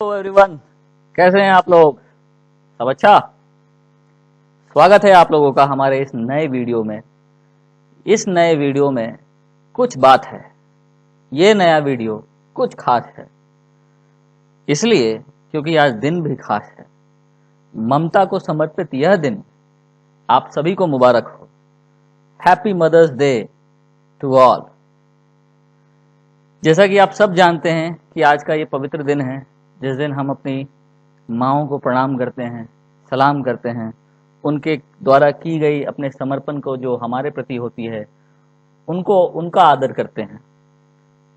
Hello everyone, कैसे हैं आप लोग? सब अच्छा। स्वागत है आप लोगों का हमारे इस नए वीडियो में। इस नए वीडियो में कुछ बात है। ये नया वीडियो कुछ खास है, इसलिए क्योंकि आज दिन भी खास है। ममता को समर्पित यह दिन आप सभी को मुबारक हो। Happy mother's day to all. जैसा कि आप सब जानते हैं कि आज का ये पवित्र दिन है, जिस दिन हम अपनी माँओं को प्रणाम करते हैं, सलाम करते हैं। उनके द्वारा की गई अपने समर्पण को जो हमारे प्रति होती है, उनका आदर करते हैं।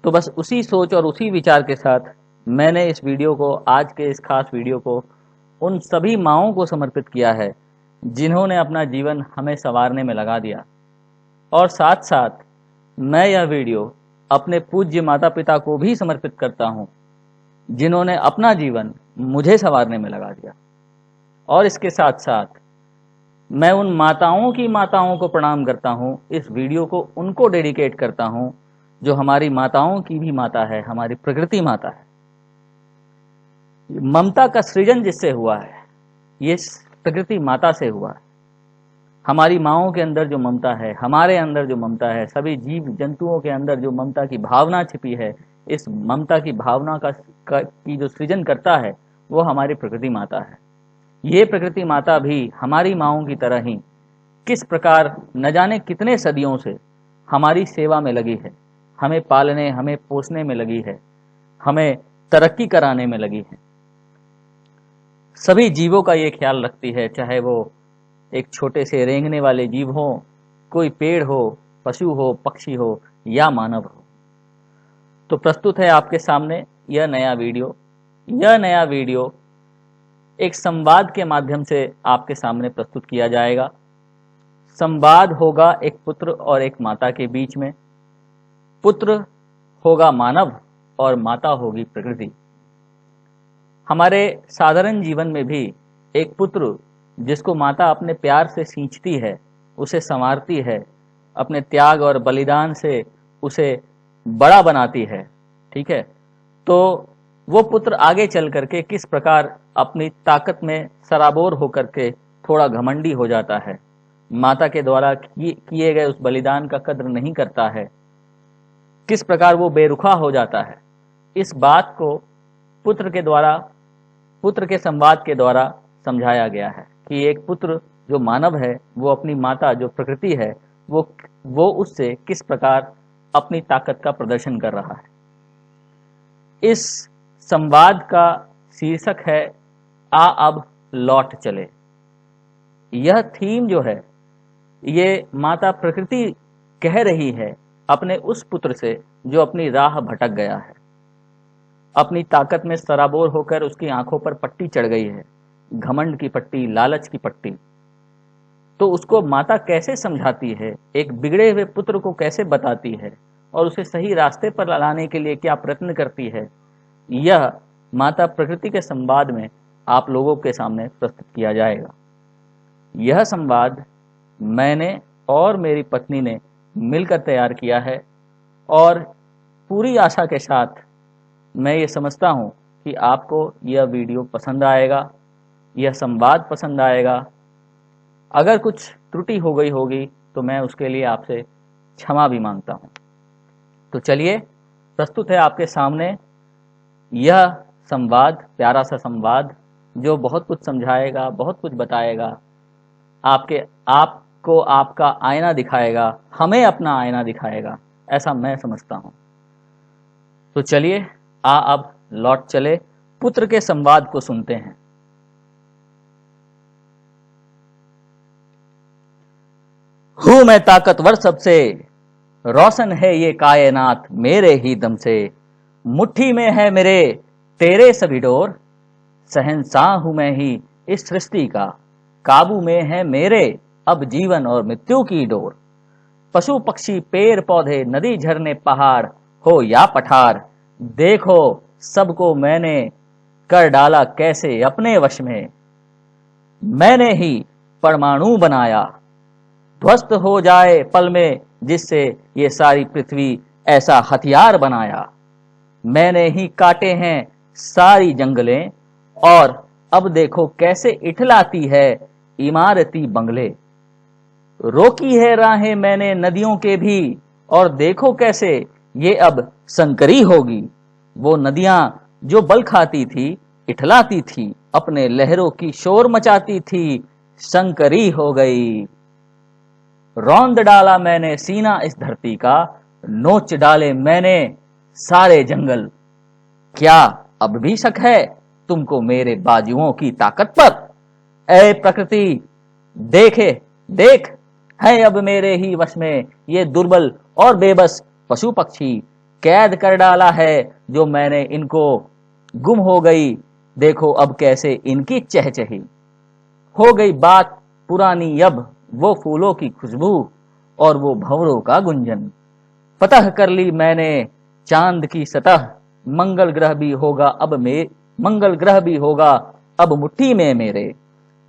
तो बस उसी सोच और उसी विचार के साथ मैंने इस वीडियो को, आज के इस खास वीडियो को उन सभी माँओं को समर्पित किया है जिन्होंने अपना जीवन हमें संवारने में लगा दिया। और साथ साथ मैं यह वीडियो अपने पूज्य माता पिता को भी समर्पित करता हूँ, जिन्होंने अपना जीवन मुझे संवारने में लगा दिया। और इसके साथ साथ मैं उन माताओं को प्रणाम करता हूँ। इस वीडियो को उनको डेडिकेट करता हूँ जो हमारी माताओं की भी माता है, हमारी प्रकृति माता है। ममता का सृजन जिससे हुआ है, ये प्रकृति माता से हुआ है। हमारी माँओं के अंदर जो ममता है, हमारे अंदर जो ममता है, सभी जीव जंतुओं के अंदर जो ममता की भावना छिपी है, इस ममता की भावना की जो सृजन करता है वो हमारी प्रकृति माता है। ये प्रकृति माता भी हमारी माँओं की तरह ही किस प्रकार न जाने कितने सदियों से हमारी सेवा में लगी है, हमें पालने, हमें पोसने में लगी है, हमें तरक्की कराने में लगी है। सभी जीवों का ये ख्याल रखती है, चाहे वो एक छोटे से रेंगने वाले जीव हो, कोई पेड़ हो, पशु हो, पक्षी हो या मानव हो। तो प्रस्तुत है आपके सामने यह नया वीडियो। यह नया वीडियो एक संवाद के माध्यम से आपके सामने प्रस्तुत किया जाएगा। संवाद होगा एक पुत्र और एक माता के बीच में। पुत्र होगा मानव और माता होगी प्रकृति। हमारे साधारण जीवन में भी एक पुत्र जिसको माता अपने प्यार से सींचती है, उसे संवारती है, अपने त्याग और बलिदान से उसे बड़ा बनाती है, ठीक है। तो वो पुत्र आगे चल करके किस प्रकार अपनी ताकत में सराबोर होकर के थोड़ा घमंडी हो जाता है, माता के द्वारा किए गए उस बलिदान का कद्र नहीं करता है, किस प्रकार वो बेरुखा हो जाता है। इस बात को पुत्र के संवाद के द्वारा समझाया गया है कि एक पुत्र जो मानव है, वो अपनी माता जो प्रकृति है, वो उससे किस प्रकार अपनी ताकत का प्रदर्शन कर रहा है। इस संवाद का शीर्षक है आ अब लौट चले। यह थीम जो है, ये माता प्रकृति कह रही है अपने उस पुत्र से जो अपनी राह भटक गया है, अपनी ताकत में सराबोर होकर उसकी आंखों पर पट्टी चढ़ गई है, घमंड की पट्टी, लालच की पट्टी। तो उसको माता कैसे समझाती है, एक बिगड़े हुए पुत्र को कैसे बताती है और उसे सही रास्ते पर लाने के लिए क्या प्रयत्न करती है, यह माता प्रकृति के संवाद में आप लोगों के सामने प्रस्तुत किया जाएगा। यह संवाद मैंने और मेरी पत्नी ने मिलकर तैयार किया है और पूरी आशा के साथ मैं ये समझता हूँ कि आपको यह वीडियो पसंद आएगा, यह संवाद पसंद आएगा। अगर कुछ त्रुटि हो गई होगी तो मैं उसके लिए आपसे क्षमा भी मांगता हूँ। तो चलिए, प्रस्तुत है आपके सामने यह संवाद, प्यारा सा संवाद जो बहुत कुछ समझाएगा, बहुत कुछ बताएगा, आपको आपका आईना दिखाएगा, हमें अपना आईना दिखाएगा, ऐसा मैं समझता हूँ। तो चलिए, अब लौट चले, पुत्र के संवाद को सुनते हैं। हूं मैं ताकतवर सबसे, रोशन है ये कायनात मेरे ही दम से, मुट्ठी में है मेरे तेरे सभी डोर, शहंशाह हूं मैं ही इस सृष्टि का, काबू में है मेरे अब जीवन और मृत्यु की डोर। पशु पक्षी पेड़ पौधे नदी झरने पहाड़ हो या पठार, देखो सबको मैंने कर डाला कैसे अपने वश में। मैंने ही परमाणु बनाया, ध्वस्त हो जाए पल में जिससे ये सारी पृथ्वी ऐसा हथियार बनाया। मैंने ही काटे हैं सारी जंगलें, और अब देखो कैसे इठलाती है इमारती बंगले। रोकी है राहें मैंने नदियों के भी, और देखो कैसे ये अब संकरी होगी। वो नदियां जो बल खाती थी, इठलाती थी, अपने लहरों की शोर मचाती थी, संकरी हो गई। रौंद डाला मैंने सीना इस धरती का, नोच डाले मैंने सारे जंगल। क्या अब भी शक है तुमको मेरे बाजुओं की ताकत पर? ऐ प्रकृति देखे देख, है अब मेरे ही वश में ये दुर्बल और बेबस पशु पक्षी। कैद कर डाला है जो मैंने इनको, गुम हो गई देखो अब कैसे इनकी चहचही। हो गई बात पुरानी अब वो फूलों की खुशबू और वो भंवरों का गुंजन। फतह कर ली मैंने चांद की सतह, मंगल ग्रह भी होगा अब मुट्ठी में मेरे।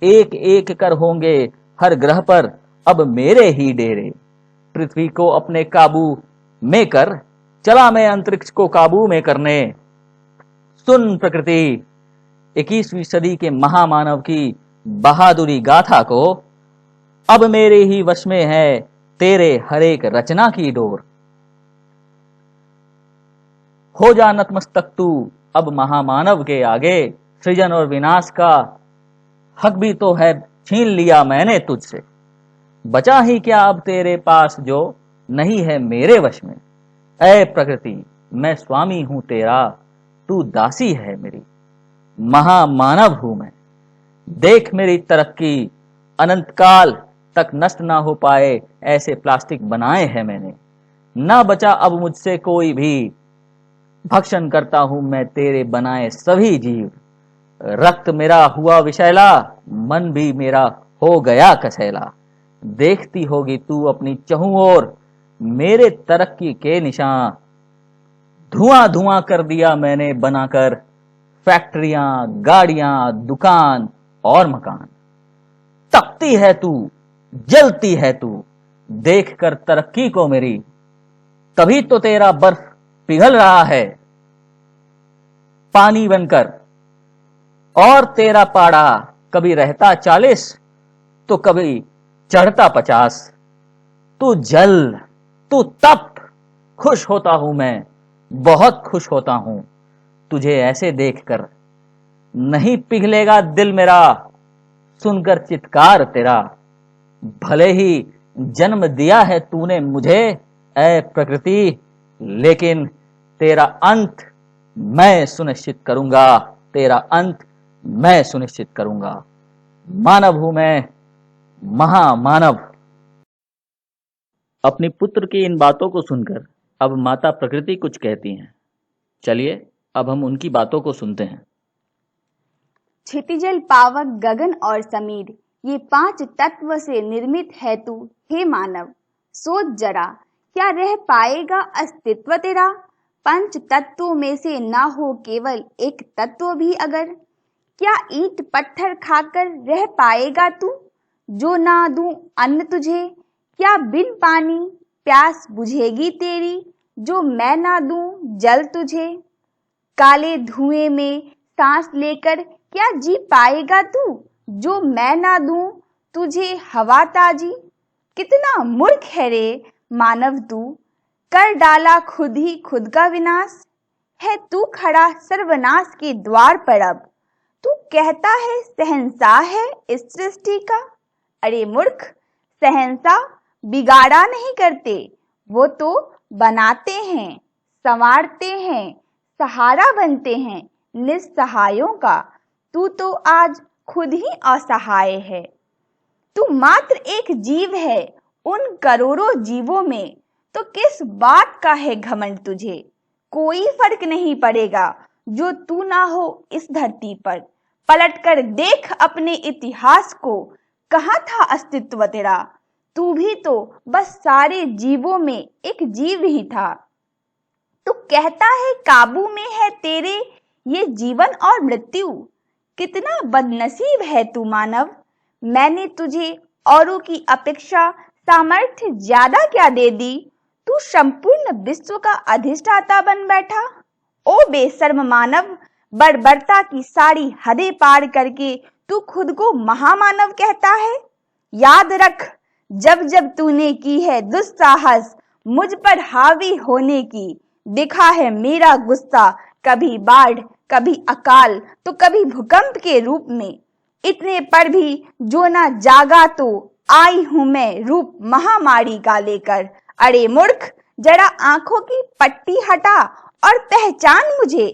एक एक कर होंगे हर ग्रह पर अब मेरे ही डेरे। पृथ्वी को अपने काबू में कर चला मैं अंतरिक्ष को काबू में करने। सुन प्रकृति 21वीं सदी के महामानव की बहादुरी गाथा को, अब मेरे ही वश में है तेरे हर एक रचना की डोर। हो जा नतमस्तक तू अब महामानव के आगे, सृजन और विनाश का हक भी तो है छीन लिया मैंने तुझसे। बचा ही क्या अब तेरे पास जो नहीं है मेरे वश में। ऐ प्रकृति मैं स्वामी हूं तेरा, तू दासी है मेरी। महामानव हूं मैं, देख मेरी तरक्की, अनंत काल तक नष्ट ना हो पाए ऐसे प्लास्टिक बनाए हैं मैंने। ना बचा अब मुझसे कोई भी, भक्षण करता हूं मैं तेरे बनाए सभी जीव। रक्त मेरा हुआ विषैला, मन भी मेरा हो गया कसैला। देखती होगी तू अपनी चहुं ओर मेरे तरक्की के निशान। धुआं धुआं कर दिया मैंने बनाकर फैक्ट्रियां, गाड़ियां, दुकान और मकान। तपती है तू, जलती है तू, देख कर तरक्की को मेरी। तभी तो तेरा बर्फ पिघल रहा है पानी बनकर, और तेरा पाड़ा कभी रहता 40 तो कभी चढ़ता 50। तू जल, तू तप, खुश होता हूं मैं, बहुत खुश होता हूं तुझे ऐसे देखकर। नहीं पिघलेगा दिल मेरा सुनकर चित्कार तेरा। भले ही जन्म दिया है तूने मुझे ऐ प्रकृति, लेकिन तेरा अंत मैं सुनिश्चित करूंगा, तेरा अंत मैं सुनिश्चित करूंगा। मानव हूं मैं, महामानव। अपनी पुत्र की इन बातों को सुनकर अब माता प्रकृति कुछ कहती हैं। चलिए अब हम उनकी बातों को सुनते हैं। क्षितिजल, पावक, गगन और समीर, ये 5 तत्व से निर्मित है तू हे मानव। सोच जरा, क्या रह पाएगा अस्तित्व तेरा? 5 तत्वों में से ना हो केवल एक तत्व भी अगर। क्या ईंट पत्थर खाकर रह पाएगा तू, जो ना दूं अन्न तुझे? क्या बिन पानी प्यास बुझेगी तेरी, जो मैं ना दूं जल तुझे? काले धुएं में सांस लेकर क्या जी पाएगा तू, जो मैं ना दूं तुझे हवा ताजी? कितना मूर्ख है रे मानव तू, कर डाला खुद ही खुद का विनाश। है तू खड़ा सर्वनाश के द्वार पर अब, तू कहता है शहंशाह है इस सृष्टि का। अरे मूर्ख, शहंशाह बिगाड़ा नहीं करते, वो तो बनाते हैं, संवारते हैं, सहारा बनते हैं निस्सहायों का। तू तो आज खुद ही असहाय है। तू मात्र एक जीव है उन करोड़ों जीवों में, तो किस बात का है घमंड तुझे? कोई फर्क नहीं पड़ेगा जो तू ना हो इस धरती पर। पलट कर देख अपने इतिहास को, कहाँ था अस्तित्व तेरा? तू भी तो बस सारे जीवों में एक जीव ही था। तू कहता है काबू में है तेरे ये जीवन और मृत्यु। कितना बदनसीब है तू मानव। मैंने तुझे औरों की अपेक्षा सामर्थ्य ज्यादा क्या दे दी? तू संपूर्ण विश्व का अधिष्ठाता बन बैठा। ओ बेशर्म मानव, बर्बरता की सारी हदें पार करके तू खुद को महामानव कहता है। याद रख, जब जब तूने की है दुस्साहस मुझ पर हावी होने की, दिखा है मेरा गुस्सा कभी बाढ़ कभी अकाल तो कभी भूकंप के रूप में। इतने पर भी जो ना जागा तो आई हूं मैं रूप महामारी का लेकर। अरे मूर्ख, जरा आंखों की पट्टी हटा और पहचान मुझे।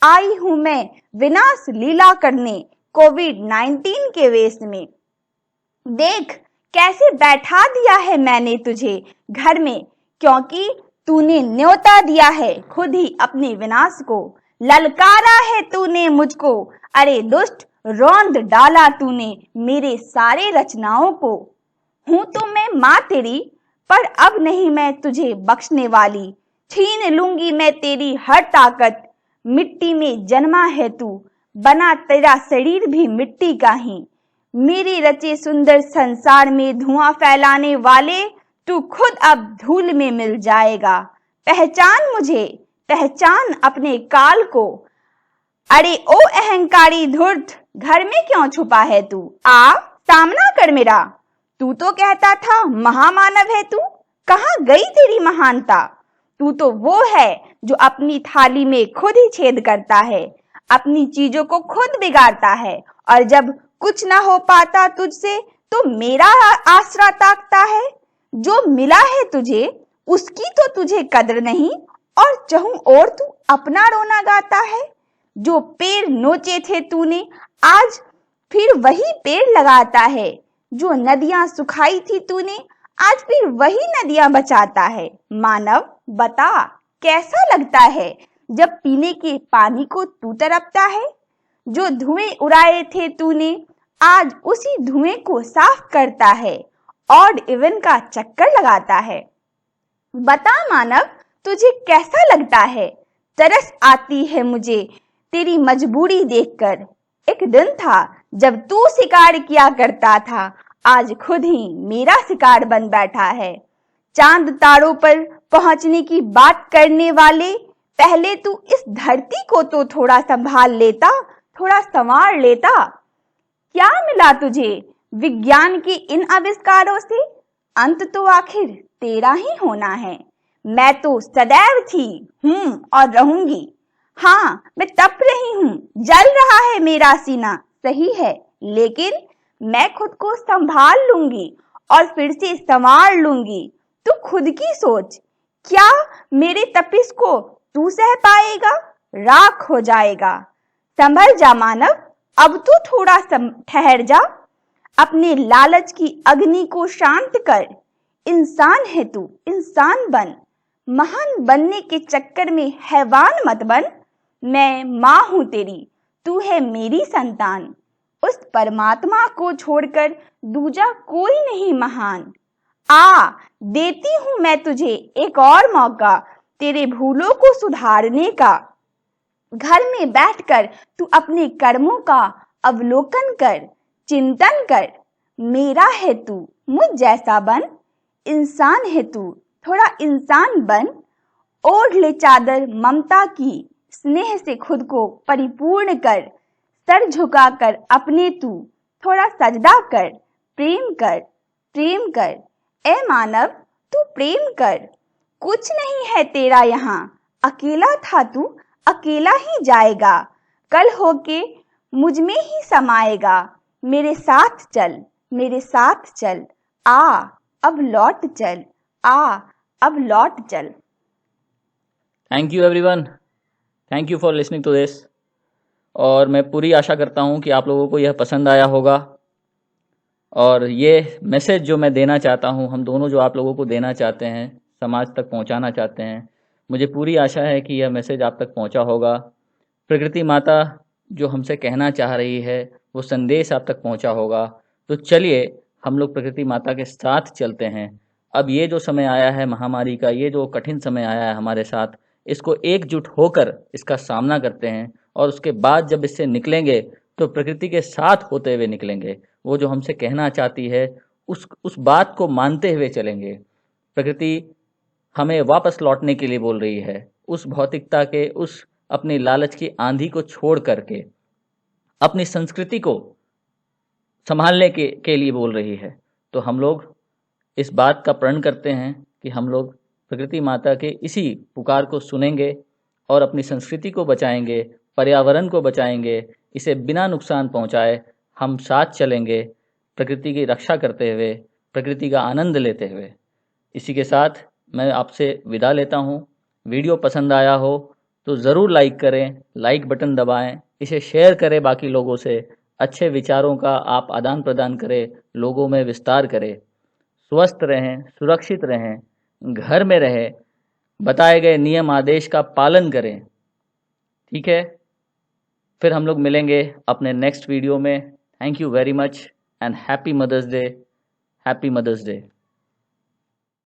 आई हूं मैं विनाश लीला करने कोविड-19 के वेश में। देख कैसे बैठा दिया है मैंने तुझे घर में, क्योंकि तूने न्योता दिया है खुद ही अपने विनाश को। ललकारा है तूने मुझको, अरे दुष्ट, रौंद डाला तूने मेरे सारे रचनाओं को। हूं तो मैं माँ तेरी, पर अब नहीं मैं तुझे बख्शने वाली। छीन लूंगी मैं तेरी हर ताकत, मिट्टी में जन्मा है तू, बना तेरा शरीर भी मिट्टी का ही। मेरे रचे सुंदर संसार में धुआं फैलाने वाले, तू खुद अब धूल में मिल जाएगा। पहचान मुझे, पहचान अपने काल को। अरे ओ अहंकारी धूर्त, घर में क्यों छुपा है तू? आ सामना कर मेरा। तू तो कहता था महामानव है तू, कहाँ गई तेरी महानता? तू तो वो है जो अपनी थाली में खुद ही छेद करता है, अपनी चीजों को खुद बिगाड़ता है, और जब कुछ ना हो पाता तुझसे तो मेरा आसरा ताकता है। जो मिला है तुझे उसकी तो तुझे कदर नहीं, और चहूं और तू अपना रोना गाता है। जो पेड़ नोचे थे तूने आज फिर वही पेड़ लगाता है, जो नदियां सुखाई थी तूने आज फिर वही नदियां बचाता है। मानव बता कैसा लगता है जब पीने के पानी को तू तरपता है? जो धुएं उड़ाए थे तूने आज उसी धुएं को साफ करता है, ऑड इवन का चक्कर लगाता है। बता मानव तुझे कैसा लगता है? तरस आती है मुझे तेरी मजबूरी देखकर। एक दिन था जब तू शिकार किया करता था, आज खुद ही मेरा शिकार बन बैठा है। चांद तारों पर पहुंचने की बात करने वाले, पहले तू इस धरती को तो थोड़ा संभाल लेता, थोड़ा संवार लेता। क्या मिला तुझे विज्ञान के इन आविष्कारों से? अंत तो आखिर तेरा ही होना है। मैं तो सदैव थी, हूं और रहूंगी। हाँ, मैं तप रही हूँ, जल रहा है मेरा सीना, सही है, लेकिन मैं खुद को संभाल लूंगी और फिर से संवार लूंगी। तू खुद की सोच, क्या मेरे तपिश को तू सह पाएगा? राख हो जाएगा। संभल जा मानव, अब तू थोड़ा ठहर जा। अपने लालच की अग्नि को शांत कर। इंसान है तू, इंसान बन। महान बनने के चक्कर में हैवान मत बन। मैं माँ हूं तेरी, तू है मेरी संतान। उस परमात्मा को छोड़कर दूजा कोई नहीं महान। आ देती हूं मैं तुझे एक और मौका तेरे भूलों को सुधारने का। घर में बैठकर तू अपने कर्मों का अवलोकन कर, चिंतन कर। मेरा है तू, मुझ जैसा बन। इंसान है तू, थोड़ा इंसान बन। ओढ़ ले चादर ममता की, स्नेह से खुद को परिपूर्ण कर। सर झुकाकर अपने तू थोड़ा सजदा कर। प्रेम कर, प्रेम कर। ए मानव तू प्रेम कर। कुछ नहीं है तेरा यहाँ, अकेला था तू, अकेला ही जाएगा। कल होके मुझ में ही समाएगा। मेरे साथ चल, मेरे साथ चल। आ अब लौट चल, आ अब लौट चल। Thank you everyone, thank you for listening to this. और मैं पूरी आशा करता हूँ कि आप लोगों को यह पसंद आया होगा। और ये मैसेज जो मैं देना चाहता हूँ, हम दोनों जो आप लोगों को देना चाहते हैं, समाज तक पहुँचाना चाहते हैं, मुझे पूरी आशा है कि यह मैसेज आप तक पहुँचा होगा। प्रकृति माता जो हमसे कहना चाह रही है वो संदेश आप तक पहुँचा होगा। तो चलिए हम लोग प्रकृति माता के साथ चलते हैं। अब ये जो समय आया है महामारी का, ये जो कठिन समय आया है हमारे साथ, इसको एकजुट होकर इसका सामना करते हैं। और उसके बाद जब इससे निकलेंगे तो प्रकृति के साथ होते हुए निकलेंगे। वो जो हमसे कहना चाहती है उस बात को मानते हुए चलेंगे। प्रकृति हमें वापस लौटने के लिए बोल रही है, उस भौतिकता के, उस अपनी लालच की आंधी को छोड़ करके अपनी संस्कृति को संभालने के लिए बोल रही है। तो हम लोग इस बात का प्रण करते हैं कि हम लोग प्रकृति माता के इसी पुकार को सुनेंगे और अपनी संस्कृति को बचाएंगे, पर्यावरण को बचाएंगे, इसे बिना नुकसान पहुंचाए हम साथ चलेंगे, प्रकृति की रक्षा करते हुए, प्रकृति का आनंद लेते हुए। इसी के साथ मैं आपसे विदा लेता हूँ। वीडियो पसंद आया हो तो ज़रूर लाइक करें, लाइक बटन दबाएं, इसे शेयर करें बाकी लोगों से, अच्छे विचारों का आप आदान प्रदान करें, लोगों में विस्तार करें। स्वस्थ रहें, सुरक्षित रहें, घर में रहें, बताए गए नियम आदेश का पालन करें। ठीक है, फिर हम लोग मिलेंगे अपने नेक्स्ट वीडियो में। Thank you very much and happy mother's day, happy mother's day.